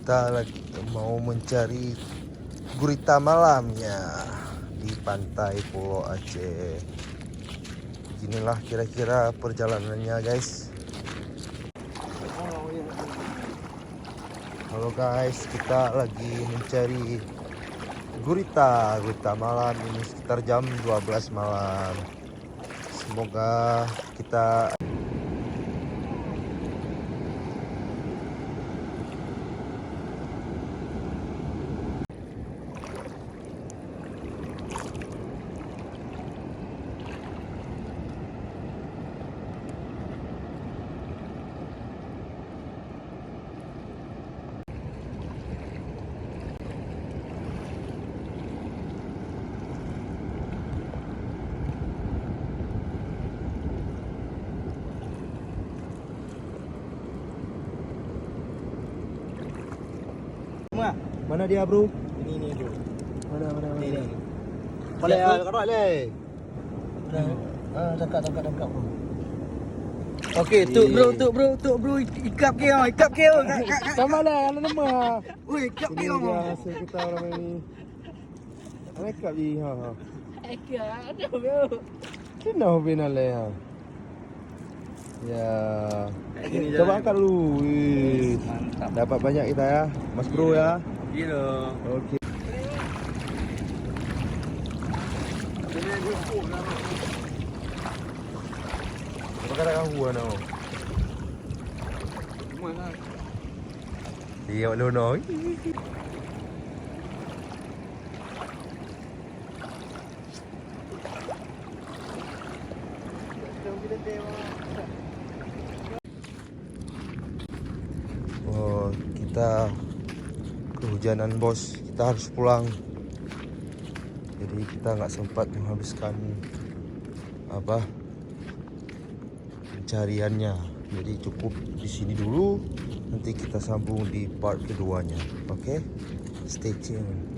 kita lagi mau mencari gurita malamnya di pantai Pulau Aceh. Inilah kira-kira perjalanannya, guys. Halo guys, kita lagi mencari gurita malam ini sekitar jam 12 malam. Semoga kita mana dia, bro? Ini bro. Mana? Ini. Boleh kerok le. Dekat bro. Okey, Tuk bro, ikap ke. Sama lah, ada nama. Oi, ikap ke. Ini dia hasil kita malam ini. Mereka di ha. Ada bro. Kena bina le ha. Ya. Coba angkat dulu. Wih. Mantap. Dapat banyak kita ya, Mas Bro ya. Gila. Okey. Apa kata kamu ano? Mana? Iya, no. Oh, kita kehujanan bos, kita harus pulang. Jadi kita nggak sempat menghabiskan pencariannya. Jadi cukup di sini dulu. Nanti kita sambung di part keduanya. Oke, stay tune.